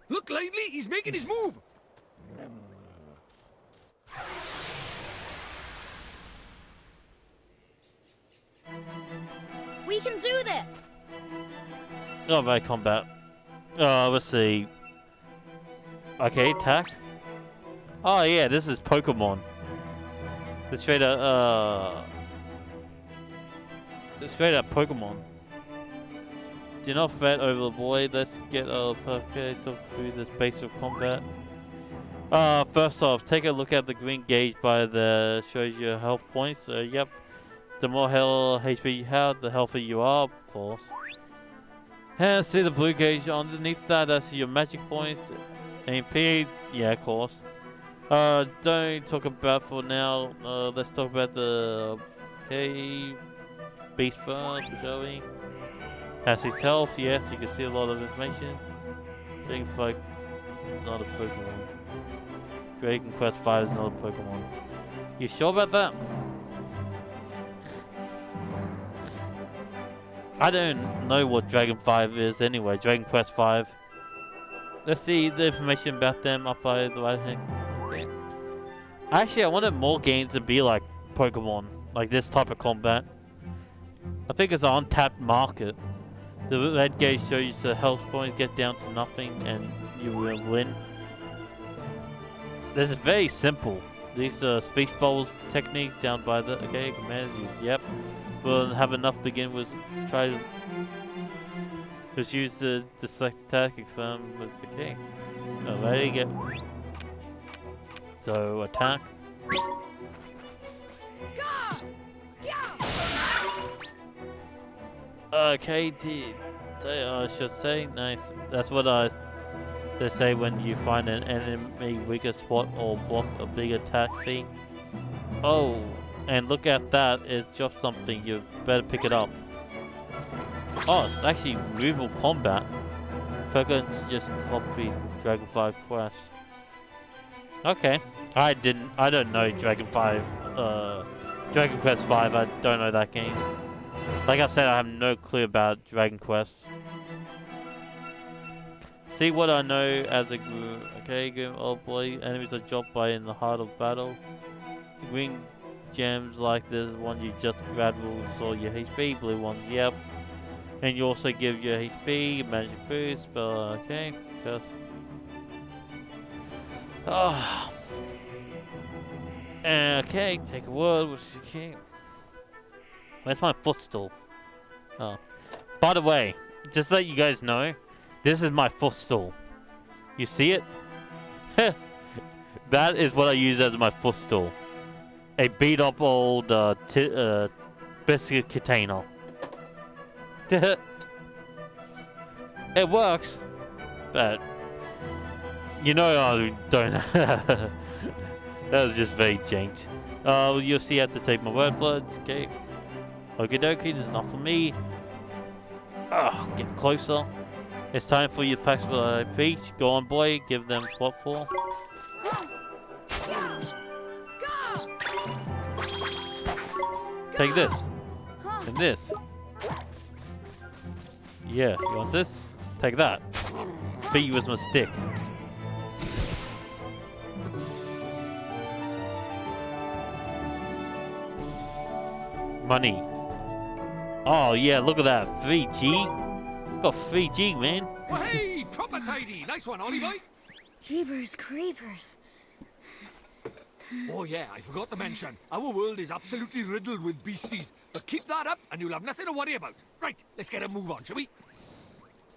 Look lively, he's making his move. We can do this! Oh, my combat. Let's see. Okay, attack. Oh yeah, this is Pokemon. It's straight up, it's straight up Pokemon. Do not fret over the boy. Let's get perfect through this basic combat. First off, take a look at the green gauge by the shows your health points. Yep, the more HP you have, the healthier you are, of course. And see the blue gauge underneath that. That's your magic points. MP, yeah, of course. Don't talk about for now. Let's talk about the beast first, shall we? Has his health, yes, you can see a lot of information. Dragon Fight, not a Pokemon. Dragon Quest V is not a Pokemon. You sure about that? I don't know what Dragon 5 is anyway, Dragon Quest 5. Let's see the information about them up by the right hand. Actually, I wanted more games to be like Pokemon, like this type of combat. I think it's an untapped market. The red gauge shows you the health points get down to nothing and you will win. This is very simple. These are speech bubbles techniques down by the commands use. Yep. We'll have enough to begin with. Try to just use the select attack confirm with okay. Alright, get so attack. Okay, I should say nice. That's what they say when you find an enemy weaker spot or block a big attack. See? Oh, and look at that! It's dropped something. You better pick it up. Oh, it's actually real combat. Forgot to just copy Dragon 5 Quest. Okay, I don't know Dragon 5. Dragon Quest 5. I don't know that game. Like I said, I have no clue about Dragon Quest. See what I know as a group. Okay, good old boy. Enemies are dropped by in the heart of battle. Green gems like this one you just grabbed will restore your HP. Blue ones, yep. And you also give your HP, magic boost, but okay, just. Oh. Okay, take a word, which you can. Where's my footstool? Oh. By the way, just to let you guys know, this is my footstool. You see it? That is what I use as my footstool. A beat up old biscuit container. It works, but you know I don't. That was just very jank. You'll see. I have to take my word for it. Okay. Okie dokie, this is not for me. Get closer. It's time for you to pack for Peach. Go on, boy. Give them what for. Take this. And this. Yeah, you want this? Take that. Beat you with my stick. Money. Oh yeah, look at that. 3G. Got 3G, man. Well, hey, proper tidy. Nice one, Ollie boy. Jeepers creepers. Oh yeah, I forgot to mention. Our world is absolutely riddled with beasties. But keep that up and you'll have nothing to worry about. Right, let's get a move on, shall we?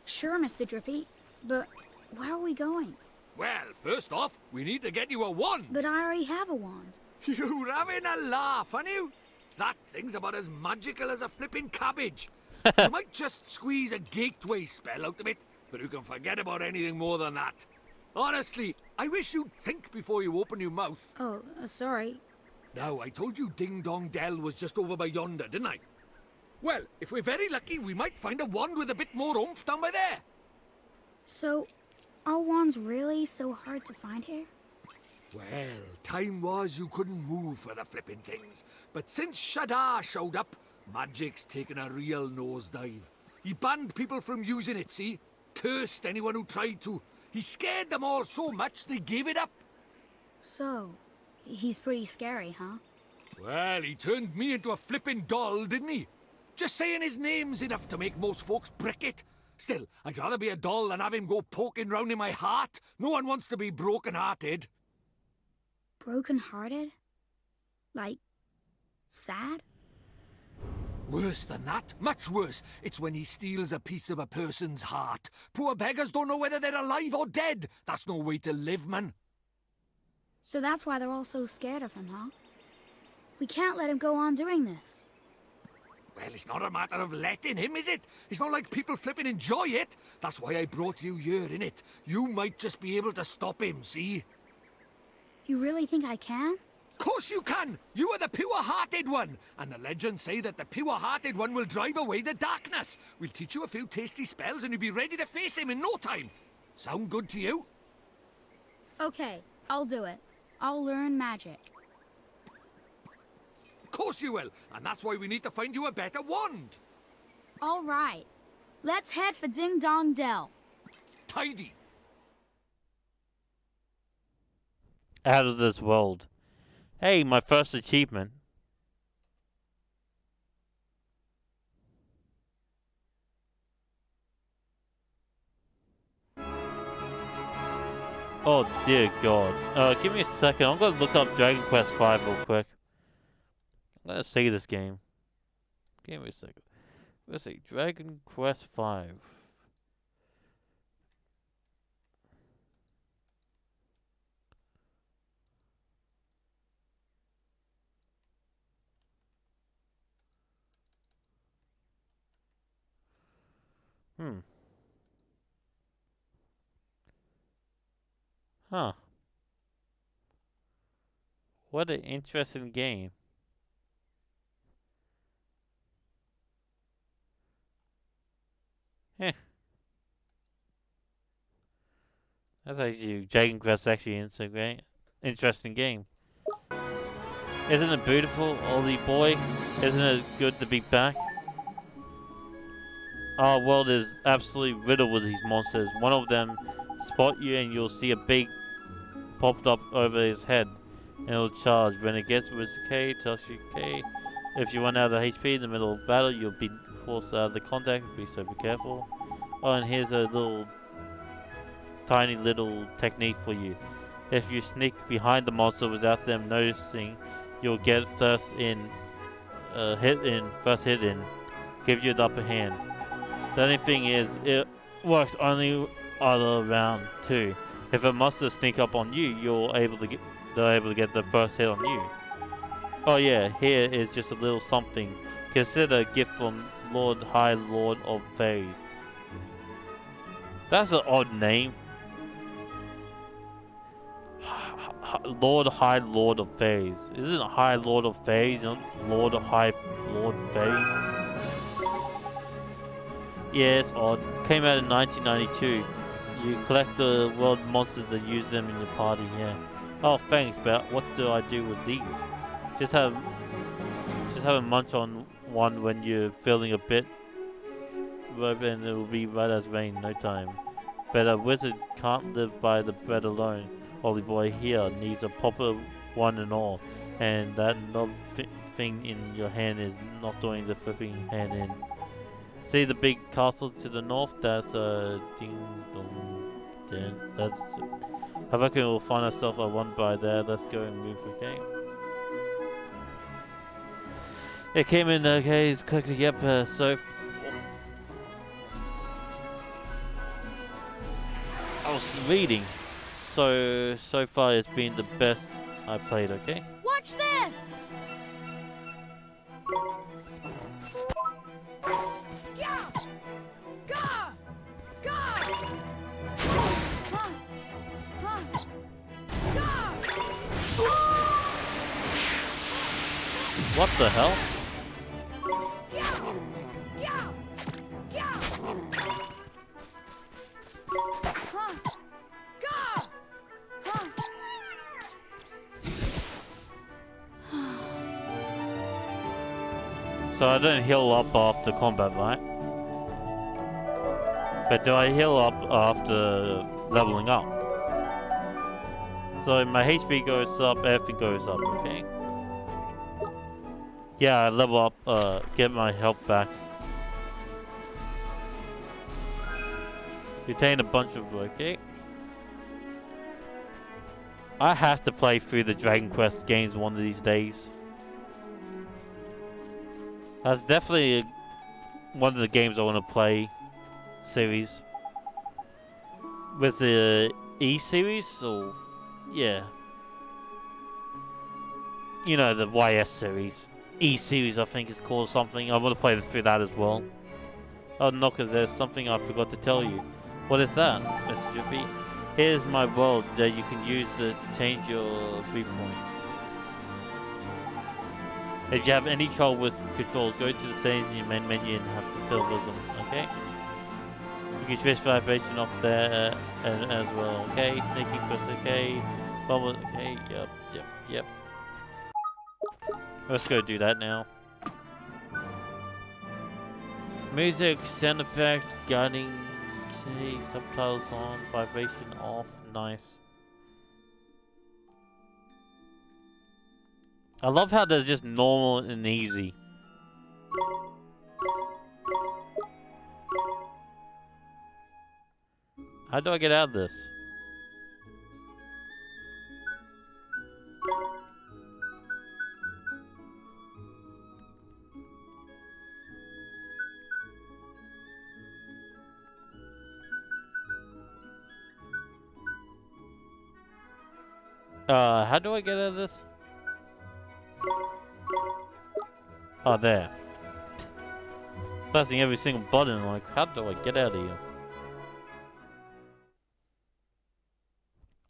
Sure, Mr. Drippy, but where are we going? Well, first off, we need to get you a wand. But I already have a wand. You're having a laugh, aren't you? That thing's about as magical as a flipping cabbage. You might just squeeze a gateway spell out of it, but you can forget about anything more than that. Honestly, I wish you'd think before you open your mouth. Oh, sorry. Now, I told you Ding Dong Dell was just over by yonder, didn't I? Well, if we're very lucky, we might find a wand with a bit more oomph down by there. So, are wands really so hard to find here? Well, time was you couldn't move for the flipping things. But since Shadar showed up, magic's taken a real nosedive. He banned people from using it, see? Cursed anyone who tried to. He scared them all so much they gave it up. So, he's pretty scary, huh? Well, he turned me into a flippin' doll, didn't he? Just saying his name's enough to make most folks brick it. Still, I'd rather be a doll than have him go poking round in my heart. No one wants to be broken-hearted. Broken-hearted? Like, sad? Worse than that, much worse. It's when he steals a piece of a person's heart. Poor beggars don't know whether they're alive or dead. That's no way to live, man. So that's why they're all so scared of him, huh? We can't let him go on doing this. Well, it's not a matter of letting him, is it? It's not like people flippin' enjoy it. That's why I brought you here, innit? You might just be able to stop him, see? You really think I can? Course you can! You are the pure-hearted one! And the legends say that the pure-hearted one will drive away the darkness. We'll teach you a few tasty spells and you'll be ready to face him in no time. Sound good to you? Okay, I'll do it. I'll learn magic. Course you will, and that's why we need to find you a better wand. All right. Let's head for Ding Dong Dell. Tidy. Out of this world. Hey, my first achievement. Oh dear God. Give me a second. I'm gonna look up Dragon Quest V real quick. I'm gonna see this game. Give me a second. Let's see. Dragon Quest V. Huh. What an interesting game. Heh. That's actually Dragon Quest actually interesting game. Isn't it beautiful, Ollie boy? Isn't it good to be back? Our world is absolutely riddled with these monsters. One of them spot you and you'll see a big popped up over his head. And it'll charge. When it gets with K, tells you K. If you run out of HP in the middle of battle, you'll be forced out of the contact. Be careful. Oh, and here's a tiny little technique for you. If you sneak behind the monster without them noticing, you'll get first hit in. Give you the upper hand. The only thing is, it works only other round 2. If a monster sneak up on you, they're able to get the first hit on you. Oh yeah, here is just a little something. Consider a gift from High Lord of Fairies. That's an odd name. High Lord of Fairies. Isn't it High Lord of Fairies, not High Lord Fairies? Yeah, it's odd. Came out in 1992. You collect the world monsters and use them in your party, yeah. Oh, thanks, but what do I do with these? Just have a munch on one when you're feeling a bit, and it will be right as rain, no time. But a wizard can't live by the bread alone. Ollie boy here needs a proper one and all, and that thing in your hand is not doing the flipping hand in. See the big castle to the north? That's a ding dong. That's. I reckon we'll find ourselves a one by there. Let's go and move the game. It came in okay. It's quickly. Yep. So. I was reading. So far it's been the best I played. Okay. Watch this! What the hell? So I don't heal up after combat, right? But do I heal up after leveling up? So my HP goes up, everything goes up, okay? Yeah, I level up, get my health back. Retain a bunch of, okay? I have to play through the Dragon Quest games one of these days. That's definitely one of the games I want to play series. With the E series, or yeah. You know, the YS series. E series, I think it's called something. I want to play through that as well. Oh, no, because there's something I forgot to tell you. What is that, Mr. Drippy? Here's my world that you can use to change your viewpoint. If you have any trouble with controls, go to the settings in your main menu and have fulfillism, okay? You can switch vibration off there and as well, okay? Sneaking first, okay? Bubble, okay? Yep. Let's go do that now. Music, sound effect, guiding, okay, subtitles on, vibration off, nice. I love how there's just normal and easy. How do I get out of this? How do I get out of this? Oh, there. Pressing every single button, like, how do I get out of here?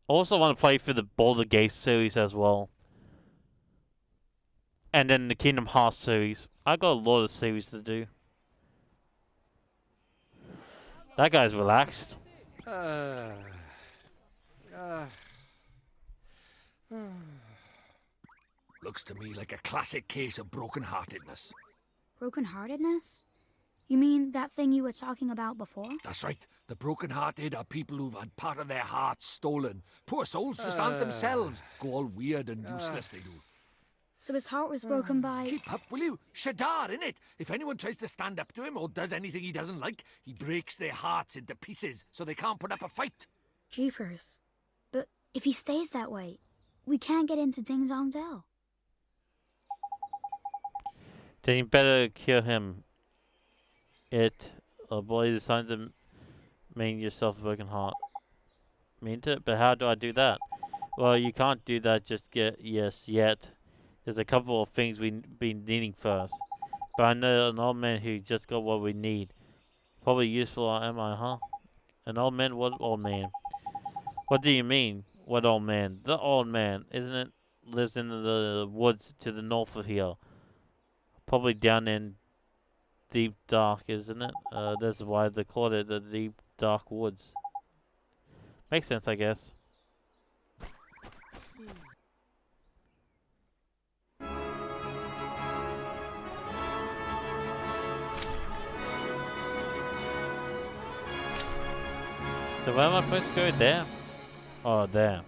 I also want to play for the Baldur's Gate series as well. And then the Kingdom Hearts series. I got a lot of series to do. That guy's relaxed. Looks to me like a classic case of broken-heartedness. Broken-heartedness? You mean that thing you were talking about before? That's right. The broken-hearted are people who've had part of their hearts stolen. Poor souls just aren't themselves. Go all weird and useless, they do. So his heart was broken by... Keep up, will you? Shadar, innit? If anyone tries to stand up to him or does anything he doesn't like, he breaks their hearts into pieces so they can't put up a fight. Jeepers. But if he stays that way, we can't get into Ding Dong Dell. Then you better kill him. A boy decides to mean yourself a broken heart. Mean it? But how do I do that? Well, you can't do that just yet. There's a couple of things we've been needing first. But I know an old man who just got what we need. Probably useful, am I, huh? An old man? What old man? What do you mean? What old man? The old man, isn't it? Lives in the woods to the north of here. Probably down in deep dark, isn't it? That's why they call it the deep dark woods. Makes sense, I guess. So where am I supposed to go? There? Oh, there.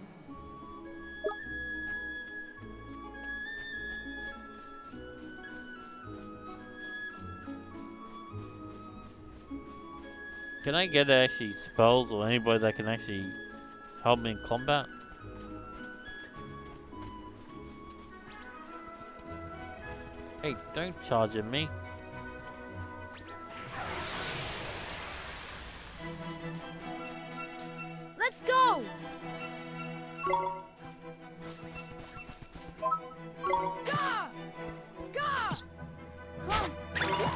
Can I get actually spells or anybody that can actually help me in combat? Hey, don't charge at me. Let's go! Gah! Gah! Huh. Huh.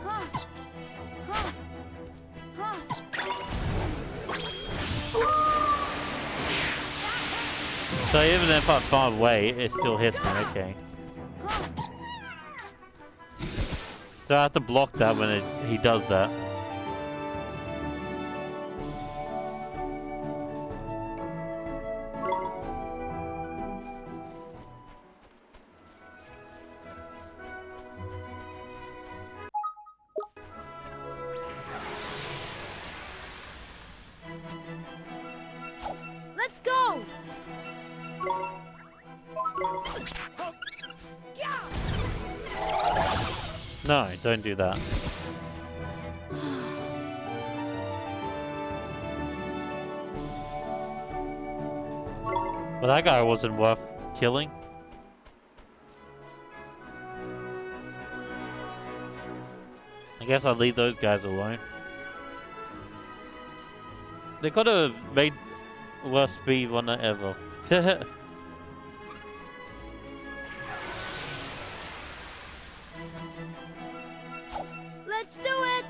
Huh. Huh. So even if I'm far away, it still hits me, okay. So I have to block that when he does that. Let's go! No, don't do that. But that guy wasn't worth killing. I guess I'll leave those guys alone. They could have made worst speed runner ever. Let's do it!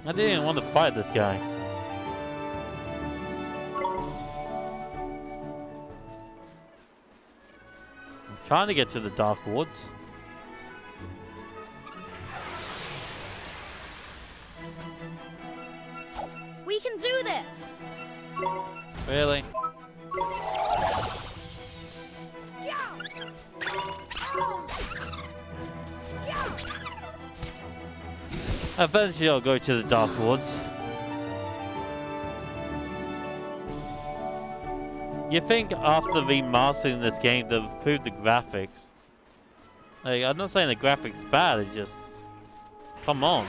I didn't even want to fight this guy. I'm trying to get to the Dark Woods. We can do this! Really? Eventually I'll go to the Dark Woods. You think after remastering this game they'll improve the graphics? Like, I'm not saying the graphics bad, it's just... Come on.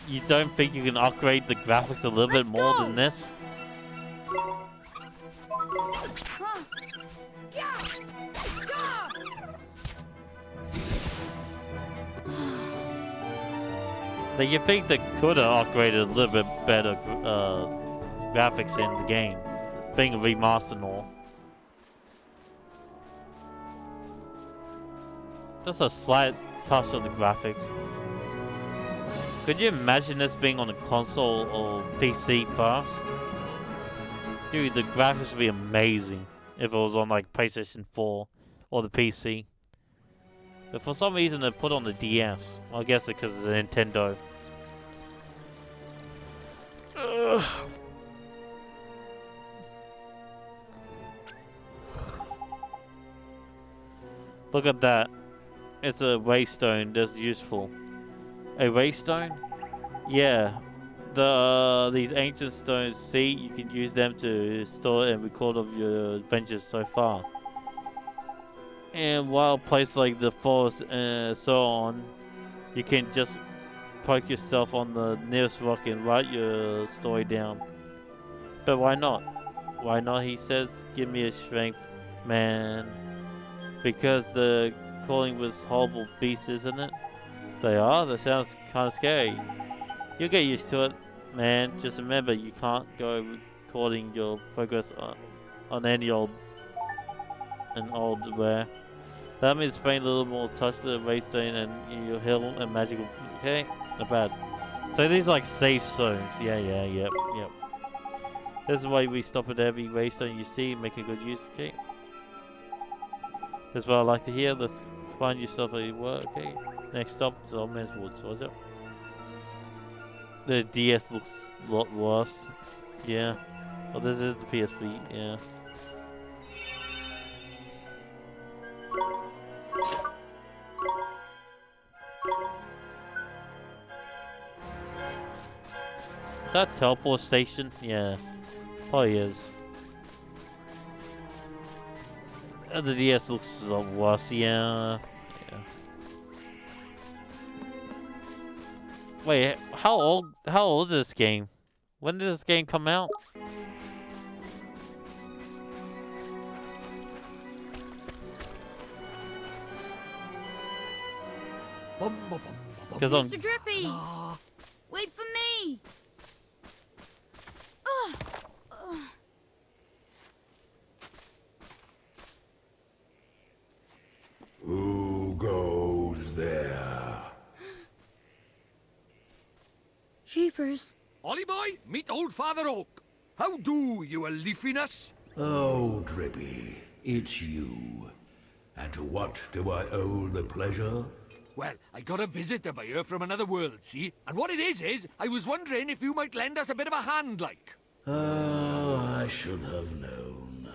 You don't think you can upgrade the graphics a little bit more than this? Like, you think they could have upgraded a little bit better graphics in the game, being remastered and all. Just a slight touch of the graphics. Could you imagine this being on a console or PC first? Dude, the graphics would be amazing if it was on like PlayStation 4 or the PC. But for some reason they put on the DS. I guess it's because it's a Nintendo. Ugh. Look at that. It's a waystone that's useful. A waystone? Yeah. These ancient stones, see, you can use them to store and record of your adventures so far. And while places like the forest and so on, you can just poke yourself on the nearest rock and write your story down. But why not? Why not, he says, give me a strength, man. Because the calling was horrible beasts, isn't it? They are? That sounds kind of scary. You'll get used to it, man. Just remember, you can't go recording your progress on any old wear. Let me explain a little more. Touch the waystone and you'll heal and magical. Okay, not bad. So these are like safe zones. Yep. This is why we stop at every waystone you see, making good use. Okay. That's what I like to hear. Let's find yourself a work. Okay. Next stop is Old Man's Woods. What's up? The DS looks a lot worse. Yeah. Oh, this is the PSP. Yeah. Is that teleport station? Yeah. Probably is. The DS looks a lot worse. Yeah. Wait, how old is this game? When did this game come out? Mr. Drippy! Wait for me! Who goes there? Jeepers. Ollie boy, meet old Father Oak. How do, you a leafiness? Oh, Drippy, it's you. And to what do I owe the pleasure? Well, I got a visitor by here from another world, see? And what it is I was wondering if you might lend us a bit of a hand, like. Oh, I should have known.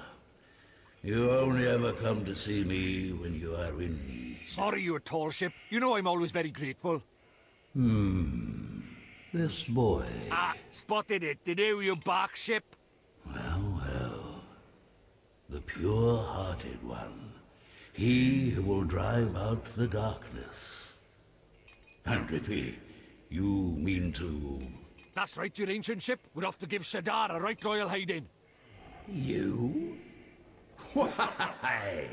You only ever come to see me when you are in need. Sorry, you tall ship. You know I'm always very grateful. This boy. Ah, spotted it. Did you bark ship? Well, well. The pure-hearted one. He who will drive out the darkness. And Rippy, you mean to... That's right, your ancient ship. We're off to give Shadar a right royal hiding. You? Why?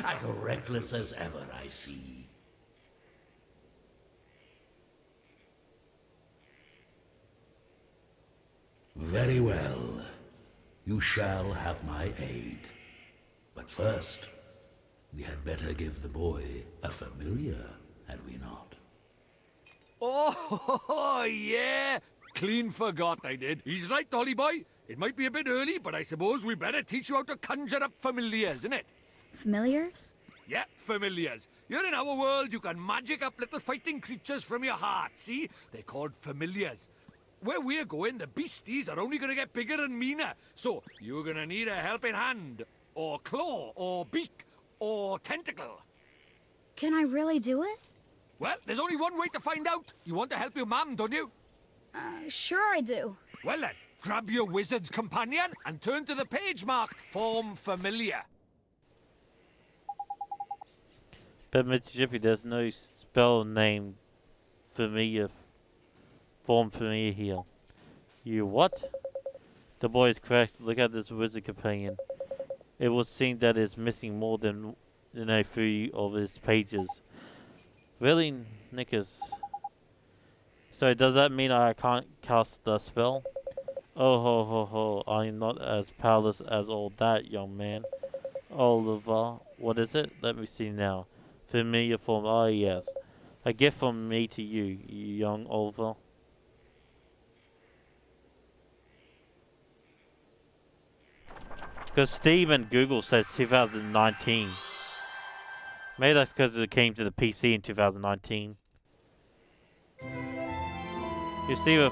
As reckless as ever, I see. Very well. You shall have my aid. But first, we had better give the boy a familiar, had we not? Oh, yeah. Clean forgot I did. He's right, Dolly boy. It might be a bit early, but I suppose we better teach you how to conjure up familiars, innit? Familiars? Yeah, familiars. You're in our world, you can magic up little fighting creatures from your heart, see? They're called familiars. Where we're going, the beasties are only gonna get bigger and meaner. So, you're gonna need a helping hand, or claw, or beak, or tentacle. Can I really do it? Well, there's only one way to find out. You want to help your mum, don't you? Sure I do. Well then, grab your wizard's companion and turn to the page marked Form Familiar. But Mississippi, there's no spell named familiar, form familiar here. You what? The boy is correct. Look at this wizard companion. It will seem that it's missing more than a few of its pages. Really, Nickers? So does that mean I can't cast the spell? Oh ho ho ho, I'm not as powerless as all that, young man. Oliver, what is it? Let me see now. Familiar form, ah yes. A gift from me to you, young Oliver. Because Steam and Google says 2019. Maybe that's because it came to the PC in 2019. You see a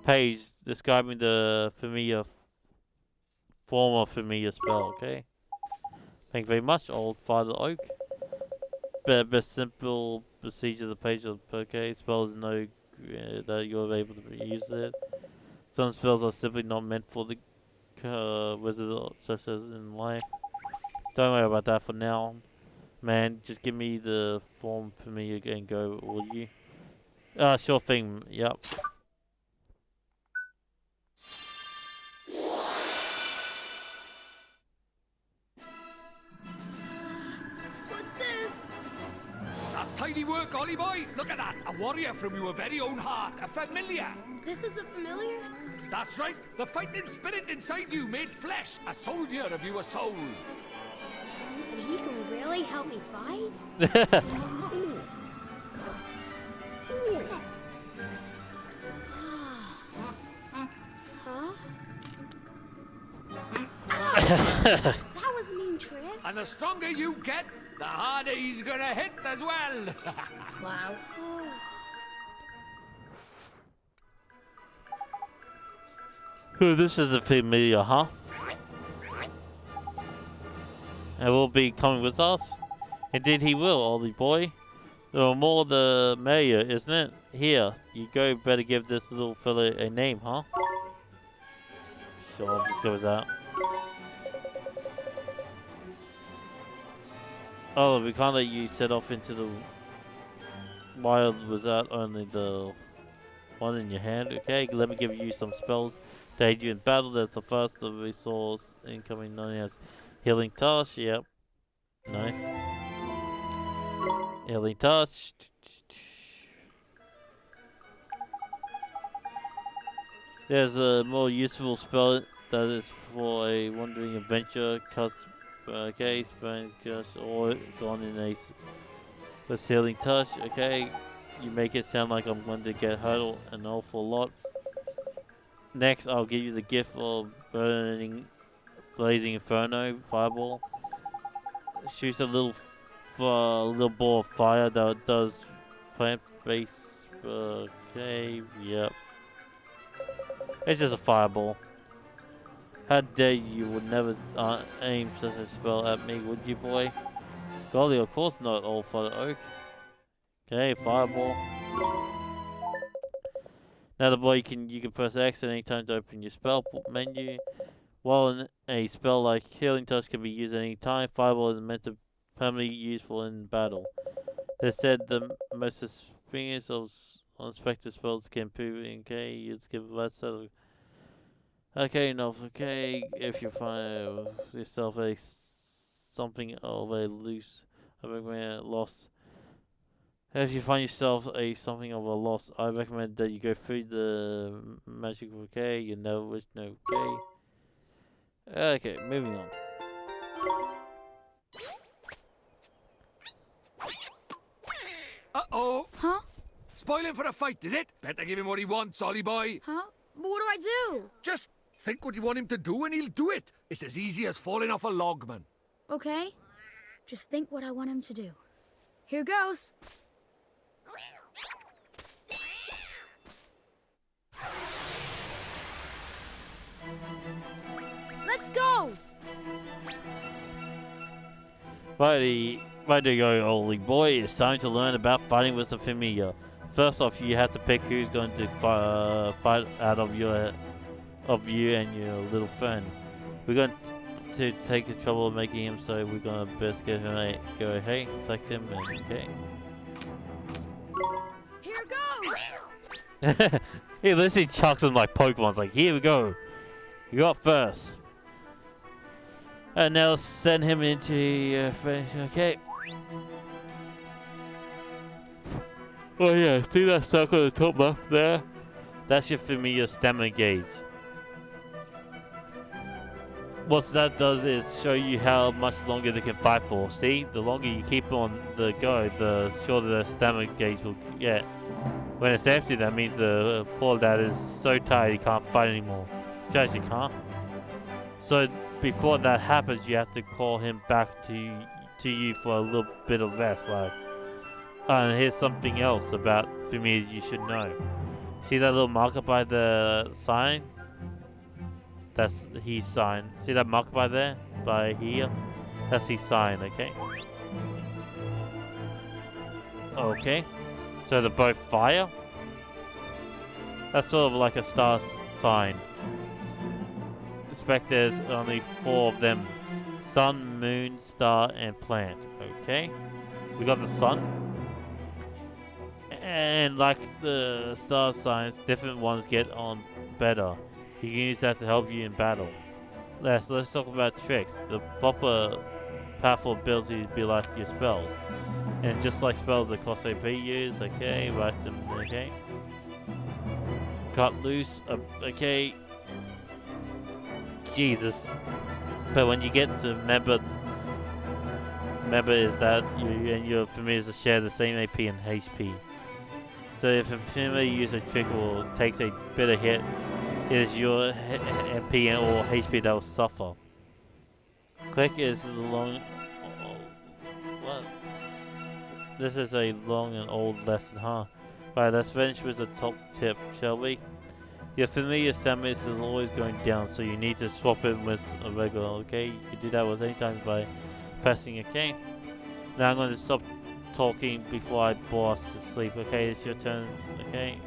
page describing the familiar form of familiar spell, okay? Thank you very much, old Father Oak. Best simple procedure the page of okay, spells know that you're able to use it. Some spells are simply not meant for the wizard such as in life. Don't worry about that for now. Man, just give me the form familiar and go, will you? Sure thing, yep. What's this? That's tidy work, Ollie boy. Look at that. A warrior from your very own heart. A familiar. This is a familiar? That's right. The fighting spirit inside you made flesh. A soldier of your soul. And he can really help me fight? Huh? That was a mean trick. And the stronger you get, the harder he's gonna hit as well. Wow. Who this is a familiar, huh? And will be coming with us? Indeed he will, Ollie boy. The more the merrier, isn't it? Here, you go, better give this little fella a name, huh? Sure, just go with that. Oh, we can't let you set off into the wild without only the one in your hand. Okay, let me give you some spells to aid you in battle. That's the first of resource incoming known as Healing Touch. Yep. Nice. Healing Touch. There's a more useful spell that is for a wandering adventure. Okay, Spanish curse or gone in a with Healing Touch. Okay, you make it sound like I'm going to get hurt an awful lot. Next, I'll give you the gift of blazing Inferno fireball. Shoots a little ball of fire that does plant-based. Okay, yep. It's just a fireball. How dare you would never aim such a spell at me, would you, boy? Golly, of course not, old father oak. Okay, fireball. Now the boy you can press X at any time to open your spell menu. While a spell like Healing Touch can be used at any time, Fireball is meant to permanently useful in battle. They said the most experience of unexpected spells can prove in K. You give less settle. Okay, enough. Okay, if you find yourself something of a loose, lost. If you find yourself something of a loss, I recommend that you go through the magic of K. You never wish no K. Okay, moving on. Uh-oh. Huh? Spoiling for a fight, is it? Better give him what he wants, Ollie boy. Huh? But what do I do? Just think what you want him to do and he'll do it. It's as easy as falling off a log, man. Okay. Just think what I want him to do. Here goes. Let's go! Righty go, Ollie boy. It's time to learn about fighting with the familiar. First off, you have to pick who's going to fight out of you and your little friend. We're going to take the trouble of making him, so we're going to best get him a go ahead, select him, and okay. Here goes! He literally chucks them like Pokemon's like, here we go. You got first. And now send him into French, okay. Oh yeah, see that circle at the top left there? That's your familiar stamina gauge. What that does is show you how much longer they can fight for. See, the longer you keep on the go, the shorter the stamina gauge will get. When it's empty, that means the poor lad is so tired he can't fight anymore. Which actually can't. So before that happens, you have to call him back to you for a little bit of rest, like. And here's something else about familiars you should know. See that little marker by the sign? That's his sign. See that marker by there? By here? That's his sign, okay? Okay. So they're both fire? That's sort of like a star sign. Expect there's only 4 of them. Sun, moon, star, and plant. Okay. We got the sun. And like the star signs, different ones get on better. You can use that to help you in battle. Let's talk about tricks. The proper powerful abilities be like your spells. And just like spells that cost AP use, okay, write them, okay. Cut loose, okay. Jesus. But when you get to remember is that you and your familiars share the same AP and HP. So if a familiar uses a trick or takes a bit of hit, it is your MP or HP that will suffer. Click is long. What? This is a long and old lesson, huh? Right, let's finish with the top tip, shall we? Your familiar stamina is always going down, so you need to swap it with a regular, okay? You can do that with any time by pressing OK. Now I'm going to stop talking before I bore us to sleep, okay? It's your turn, okay?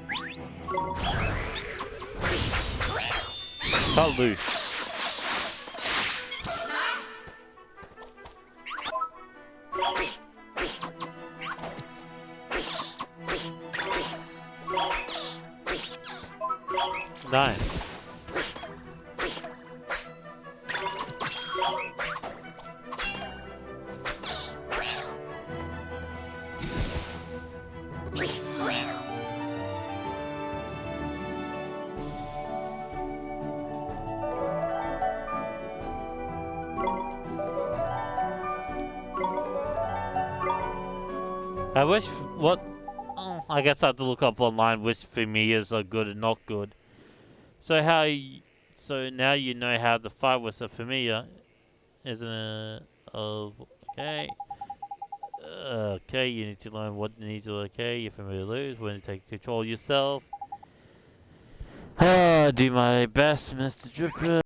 Cut loose. Nice. I wish I guess I have to look up online which familiars are good and not good. So so now you know how to fight with a familiar, isn't it? Okay. Okay, you need to learn what you need to. Okay, you're familiar lose when you take control yourself. Do my best, Mr. Dripper.